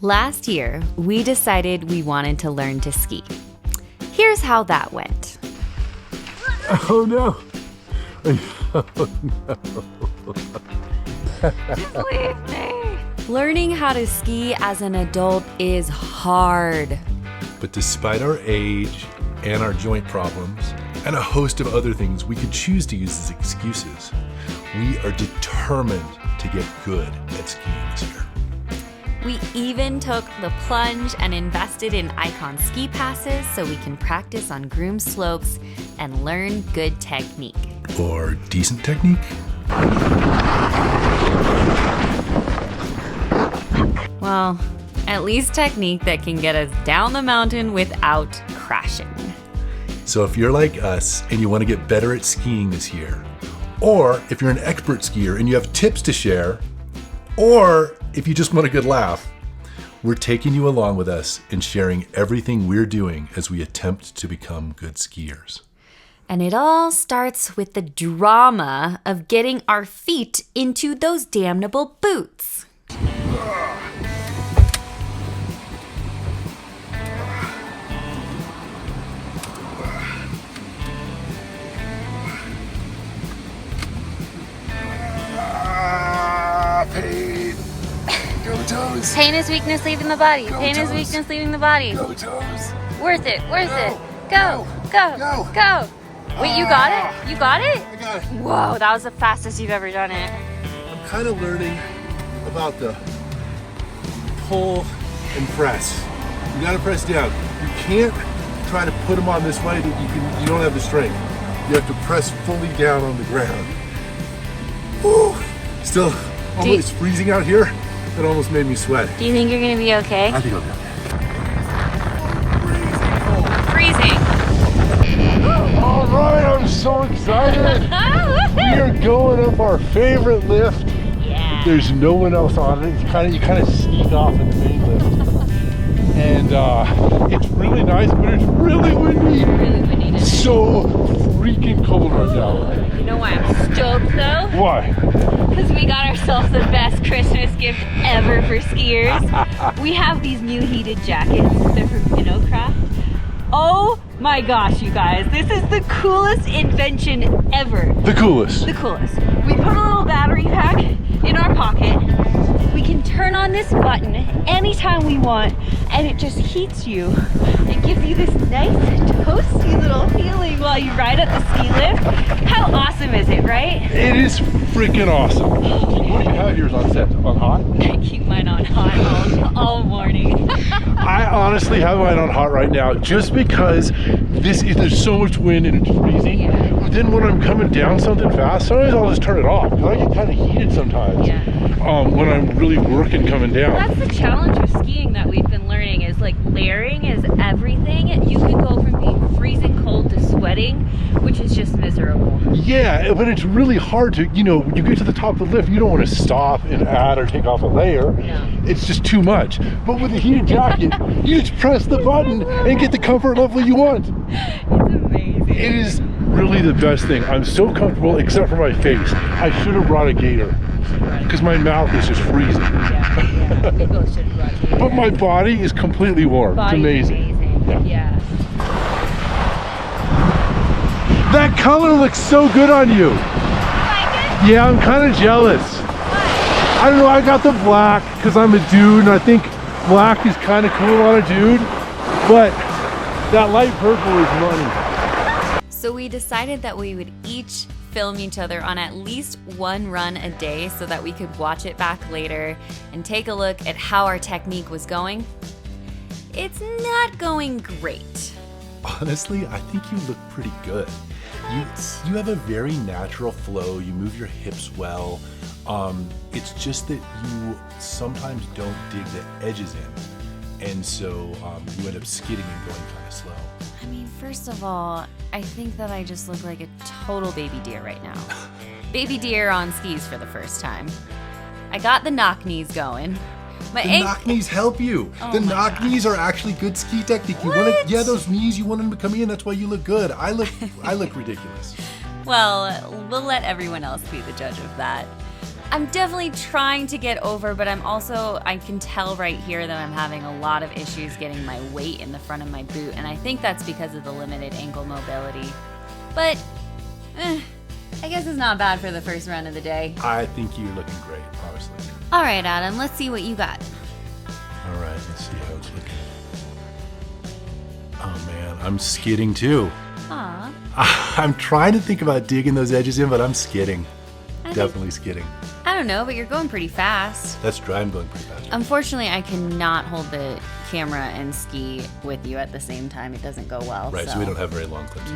Last year, we decided we wanted to learn to ski. Here's how that went. Oh no! Oh no! Just leave me! Learning how to ski as an adult is hard. But despite our age and our joint problems and a host of other things we could choose to use as excuses, we are determined to get good at skiing this year. We even took the plunge and invested in Icon ski passes so we can practice on groomed slopes and learn good technique. Or decent technique? Well, at least technique that can get us down the mountain without crashing. So if you're like us and you want to get better at skiing this year, or if you're an expert skier and you have tips to share, or if you just want a good laugh, we're taking you along with us and sharing everything we're doing as we attempt to become good skiers. And it all starts with the drama of getting our feet into those damnable boots. Pain. Go toes. Pain is weakness leaving the body. Go Pain is toes. weakness leaving the body. Go toes. Worth it, worth Go. it. Go, go, Go. go. Wait, you got it? You got it? I got it. Whoa, that was the fastest you've ever done it. I'm kind of learning about the pull and press. You gotta press down. You can't try to put them on this way that you don't have the strength. You have to press fully down on the ground. Woo. Still, it's freezing out here. It almost made me sweat. Do you think you're gonna be okay? I think I'll be okay. Freezing. All right, I'm so excited. We are going up our favorite lift. Yeah. There's no one else on it. You kind of sneak off in the main lift. And it's really nice, but it's really windy. Really windy today. So freaking cold right now. You know why I'm stoked though? Why? Because we got ourselves the best Christmas gift ever for skiers. We have these new heated jackets. They're from Pinnocraft. Oh my gosh, you guys. This is the coolest invention ever. The coolest. The coolest. We put a little battery pack in our pocket. We can turn on this button anytime we want, and it just heats you. It gives you this nice, toasty little feeling while you ride up the ski lift. How awesome is it, right? It is freaking awesome. What do you have yours on set? On hot? I keep mine on hot all morning. I honestly have mine on hot right now just because there's so much wind and it's freezing. Yeah. But then when I'm coming down something fast, sometimes I'll just turn it off. I get kind of heated sometimes. Yeah. When I'm really working coming down. That's the challenge with skiing that we've been learning is like layering is everything. You can go from being freezing cold to sweating, which is just miserable. Yeah, but it's really hard to, when you get to the top of the lift, you don't want to stop and add or take off a layer. No. It's just too much. But with a heated jacket, you just press the button and get the comfort level you want. It's amazing. It is really the best thing. I'm so comfortable except for my face. I should have brought a gaiter because my mouth is just freezing. Yeah. We both should have brought a gaiter. But my body is completely warm. Body's It's amazing. Yeah. That color looks so good on you. Like it? Yeah, I'm kind of jealous. Why? I don't know, I got the black because I'm a dude and I think black is kind of cool on a dude, but that light purple is money. So we decided that we would each film each other on at least one run a day so that we could watch it back later and take a look at how our technique was going. It's not going great. Honestly, I think you look pretty good. You have a very natural flow, you move your hips well. It's just that you sometimes don't dig the edges in. And so you end up skidding and going kind of slow. I mean, first of all, I think that I just look like a total baby deer right now. Baby deer on skis for the first time. I got the knock knees going. The knock knees help you. Oh The my knock knees are actually good ski technique. You want What? to, yeah, those knees, you want them to come in. That's why you look good. I look ridiculous. Well, we'll let everyone else be the judge of that. I'm definitely trying to get over, but I can tell right here that I'm having a lot of issues getting my weight in the front of my boot, and I think that's because of the limited ankle mobility. But, I guess it's not bad for the first run of the day. I think you're looking great, honestly. All right, Adam, let's see what you got. All right, let's see how it's looking. Oh man, I'm skidding too. Aw. I'm trying to think about digging those edges in, but I'm skidding. Definitely skidding. I don't know, but you're going pretty fast. That's true, I'm going pretty fast. Unfortunately, I cannot hold the camera and ski with you at the same time. It doesn't go well. Right, so we don't have very long clips. So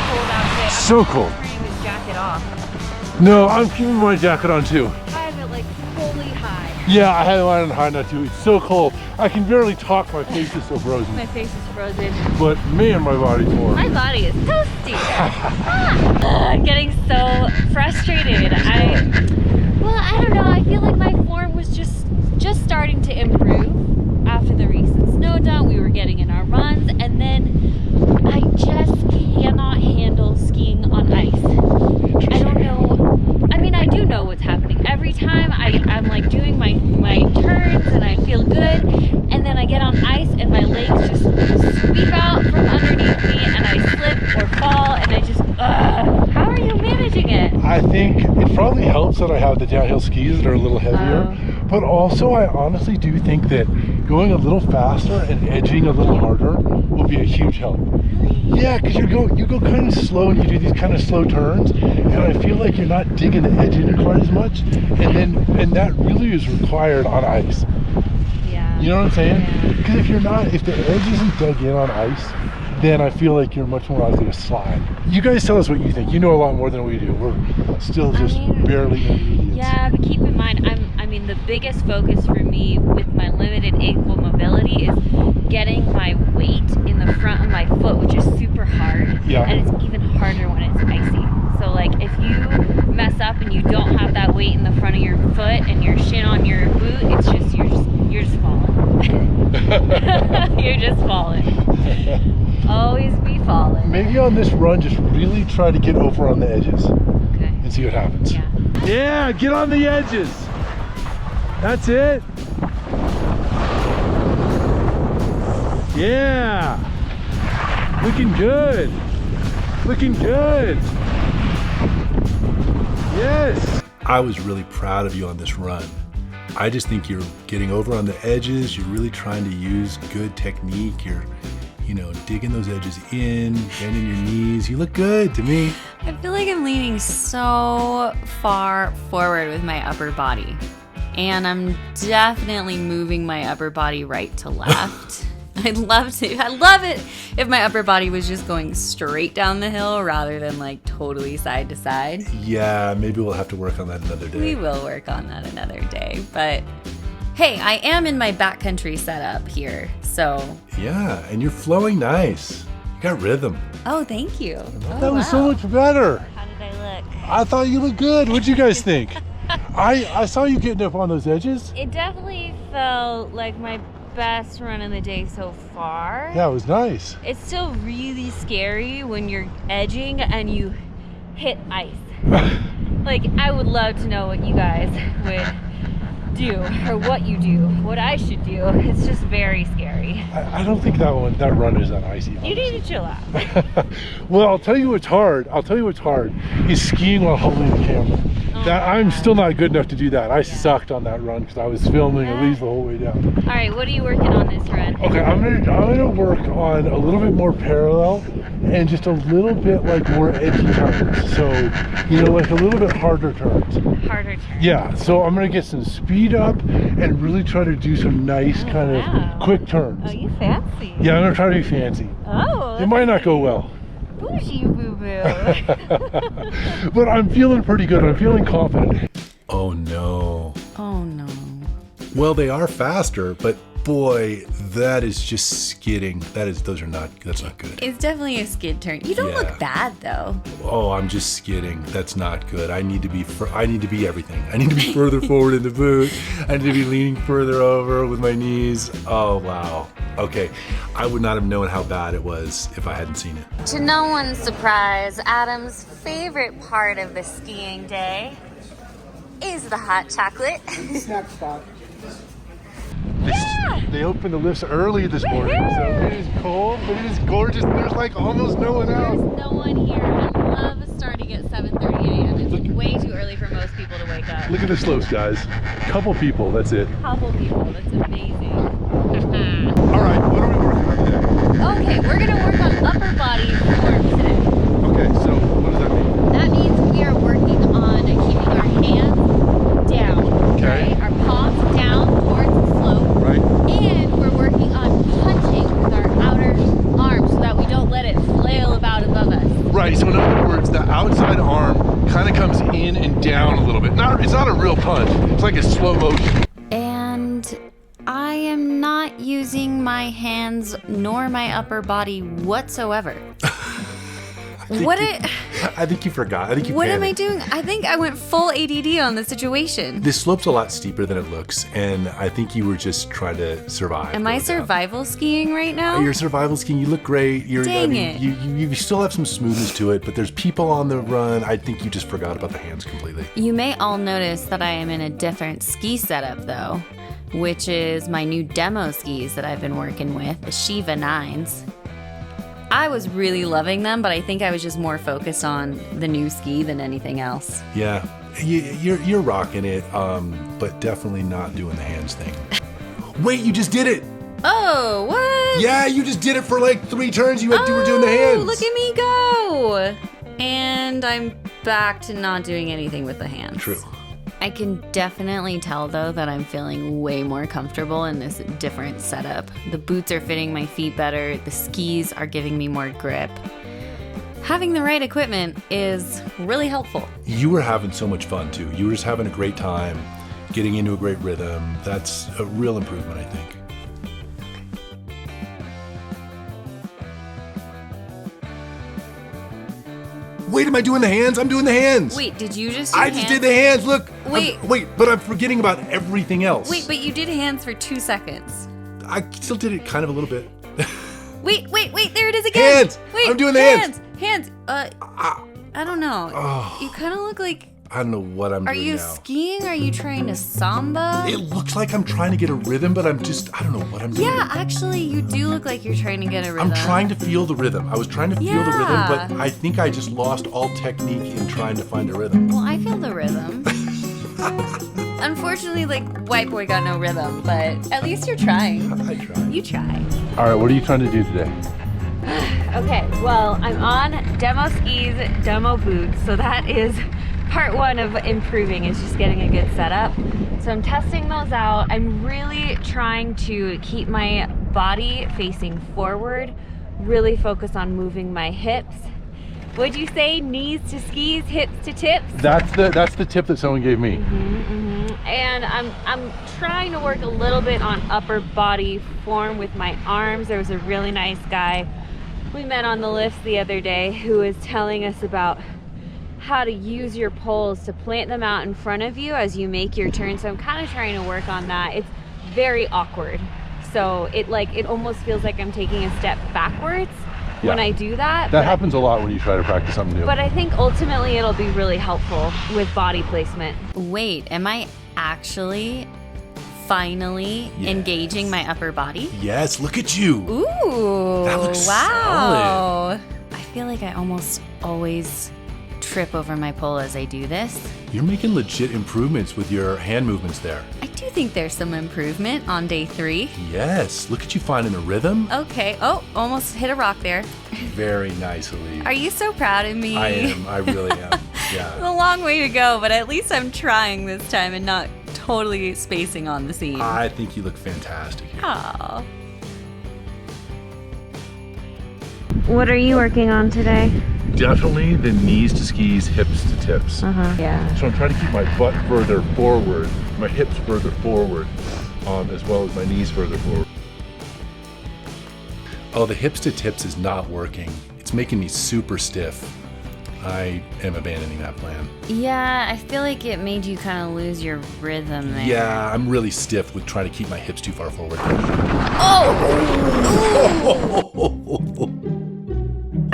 cold out today. So cold. I'm turning this jacket off. No, I'm keeping my jacket on too. I have it like fully high. Yeah, I had it on high now too. It's so cold. I can barely talk, my face is so frozen. My face is frozen. But man, my body's warm. My body is toasty. I'm getting so frustrated. I don't know. I feel like my form was just starting to improve after the recent snow dump. We were getting in our runs, and then I just cannot handle skiing on ice. I don't know. I mean, I do know what's happening. Every time I'm like doing my turns and I feel good, and then I get on ice and my legs just sweep out from underneath me and I slip or fall and I just, how are you managing it? I think it probably helps that I have the downhill skis that are a little heavier, but also I honestly do think that going a little faster and edging a little harder will be a huge help. Yeah, because you go kind of slow and you do these kind of slow turns, and I feel like you're not digging the edge in quite as much, and that really is required on ice. Yeah. You know what I'm saying? Because if the edge isn't dug in on ice, then I feel like you're much more likely to slide. You guys tell us what you think. You know a lot more than we do. We're still just barely intermediates. Yeah, but keep in mind, the biggest focus for me with my limited ankle mobility is getting my weight in the front of my foot, which is super hard. Yeah. And it's even harder when it's icy. So like if you mess up and you don't have that weight in the front of your foot and your shin on your boot, it's just you're just falling. You're just falling. Always be falling. Maybe on this run, just really try to get over on the edges. Okay. And see what happens. Yeah. Yeah, get on the edges. That's it. Yeah. Looking good. Looking good. Yes. I was really proud of you on this run. I just think you're getting over on the edges. You're really trying to use good technique. You're, digging those edges in, bending your knees. You look good to me. I feel like I'm leaning so far forward with my upper body. And I'm definitely moving my upper body right to left. I'd love it if my upper body was just going straight down the hill rather than like totally side to side. Yeah, maybe we'll have to work on that another day. We will work on that another day. But hey, I am in my backcountry setup here, so. Yeah, and you're flowing nice. You got rhythm. Oh, thank you. That was so much better. How did I look? I thought you looked good. What'd you guys think? I saw you getting up on those edges. It definitely felt like my best run of the day so far. Yeah, it was nice. It's still really scary when you're edging and you hit ice. Like, I would love to know what you guys would do, or what you do, what I should do. It's just very scary. I don't think that run is that icy. You need to chill out. Well, I'll tell you what's hard. Is skiing while holding the camera. I'm still not good enough to do that. I sucked on that run because I was filming at least the whole way down. All right, what are you working on this run? Okay, I'm gonna work on a little bit more parallel and just a little bit like more edgy turns. So, like a little bit harder turns. Harder turns. Yeah, so I'm gonna get some speed up and really try to do some nice kind of quick turns. Oh, you fancy. Yeah, I'm gonna try to be fancy. Oh. It might not go well. Bougie boo-boo. But I'm feeling pretty good. I'm feeling confident. Oh no. Oh no. Well, they are faster, but boy, that is just skidding. That's not good. It's definitely a skid turn. You don't look bad though. Oh, I'm just skidding. That's not good. I need to be everything. I need to be further forward in the boot. I need to be leaning further over with my knees. Oh, wow. Okay, I would not have known how bad it was if I hadn't seen it. To no one's surprise, Adam's favorite part of the skiing day is the hot chocolate. Snack spot. They opened the lifts early this morning, so it is cold, but it is gorgeous. There's like almost no one out. There's no one here. I love starting at 7:30 a.m. It's way too early for most people to wake up. Look at the slopes, guys. Couple people, that's it. Couple people, that's amazing. All right, what are we working on today? Okay, we're gonna work on upper body form today. Okay, so what does that mean? That means we are working on keeping our hands down, Okay. right? Our palms down towards the slope. Right. And we're working on punching with our outer arm so that we don't let it flail about above us. Right, so in other words, the outside arm kind of comes in and down a little bit. It's not a real punch, it's like a slow motion. And I am not using my hands nor my upper body whatsoever. I think you forgot. I think you What am panicked. I doing? I think I went full ADD on the situation. This slope's a lot steeper than it looks, and I think you were just trying to survive. Am I going down. survival skiing right now? You're survival skiing. You look great. Dang it. You still have some smoothness to it, but there's people on the run. I think you just forgot about the hands completely. You may all notice that I am in a different ski setup though, which is my new demo skis that I've been working with, the Shiva 9s. I was really loving them, but I think I was just more focused on the new ski than anything else. Yeah, you're rocking it, but definitely not doing the hands thing. Wait, you just did it! Oh, what? Yeah, you just did it for like 3 turns. You were doing the hands. Look at me go! And I'm back to not doing anything with the hands. True. I can definitely tell though that I'm feeling way more comfortable in this different setup. The boots are fitting my feet better, the skis are giving me more grip. Having the right equipment is really helpful. You were having so much fun too. You were just having a great time, getting into a great rhythm. That's a real improvement, I think. Wait, am I doing the hands? I'm doing the hands. Wait, did you just do I hands? just did the hands. Look. Wait. Wait, but I'm forgetting about everything else. Wait, but you did hands for 2 seconds. I still did it kind of a little bit. Wait, there it is again. Hands. Wait, I'm doing the hands. Hands. I don't know. Oh. You kind of look like. I don't know what I'm Are doing you now. skiing? Are you trying to samba? It looks like I'm trying to get a rhythm, but I don't know what I'm doing. Yeah, actually, you do look like you're trying to get a rhythm. I'm trying to feel the rhythm. I was trying to feel the rhythm, Yeah. but I think I just lost all technique in trying to find a rhythm. Well, I feel the rhythm. Unfortunately, like, white boy got no rhythm, but at least you're trying. I tried. You try. All right, what are you trying to do today? Okay, well, I'm on demo skis, demo boots, so that is part 1 of improving, is just getting a good setup. So I'm testing those out. I'm really trying to keep my body facing forward, really focus on moving my hips. Would you say knees to skis, hips to tips? That's the tip that someone gave me. And I'm trying to work a little bit on upper body form with my arms. There was a really nice guy we met on the lift the other day who was telling us about how to use your poles to plant them out in front of you as you make your turn. So I'm kind of trying to work on that. It's very awkward. So it almost feels like I'm taking a step backwards when I do that. That happens a lot when you try to practice something new. But I think ultimately it'll be really helpful with body placement. Wait, am I actually finally engaging my upper body? Yes, look at you. Ooh, That looks wow. I feel like I almost always trip over my pole as I do this. You're making legit improvements with your hand movements there. I do think there's some improvement on day 3. Yes, look at you finding a rhythm. Okay, oh, almost hit a rock there. Very nice, Elise. Are you so proud of me? I am, I really am. It's Yeah. a long way to go, but at least I'm trying this time and not totally spacing on the seam. I think you look fantastic here. Aw. What are you working on today? Definitely the knees to skis, hips to tips. Yeah. So I'm trying to keep my butt further forward, my hips further forward. as well as my knees further forward. Oh, the hips to tips is not working. It's making me super stiff. I am abandoning that plan. Yeah, I feel like it made you kind of lose your rhythm there. Yeah, I'm really stiff with trying to keep my hips too far forward. Oh!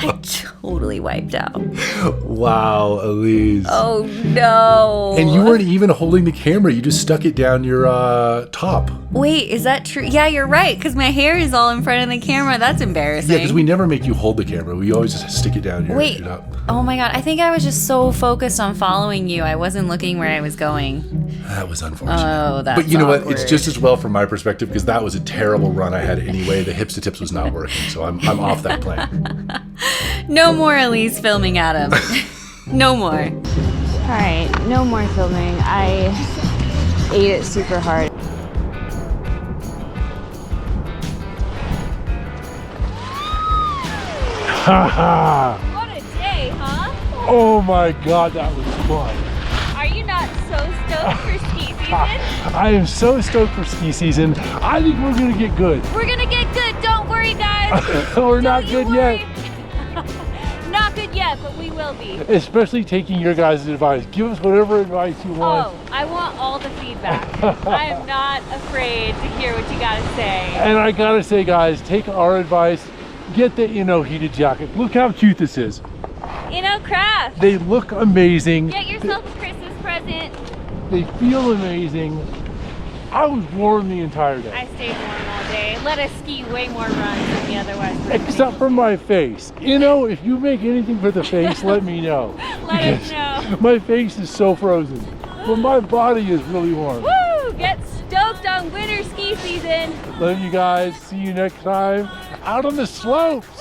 I totally wiped out. Wow, Elise. Oh no. And you weren't even holding the camera. You just stuck it down your top. Wait, is that true? Yeah, you're right, because my hair is all in front of the camera. That's embarrassing. Yeah, because we never make you hold the camera. We always just stick it down your top. Oh my God, I think I was just so focused on following you. I wasn't looking where I was going. That was unfortunate. Oh, that's But you know awkward. what? It's just as well from my perspective because that was a terrible run I had anyway. The hips to tips was not working, so I'm off that plan. No more Elise filming Adam. No more. All right, no more filming. I ate it super hard. Haha! What a day, huh? Oh my God, that was fun. Are you not so stoked for ski season? I am so stoked for ski season. I think we're gonna get good. We're gonna get good, don't worry guys. We're not Don't you good yet. worry. Not good yet, but we will be. Especially taking your guys' advice. Give us whatever advice you want. Oh, I want all the feedback. I am not afraid to hear what you gotta say. And I gotta say, guys, take our advice. Get the heated jacket. Look how cute this is. Craft. They look amazing. Get yourself a Christmas present. They feel amazing. I was warm the entire day. I stayed warm all day. Let us ski way more runs than we otherwise would. Except for my face. If you make anything for the face, let me know. Let us know. My face is so frozen. But my body is really warm. Woo! Get stoked on winter ski season. Love you guys. See you next time out on the slopes.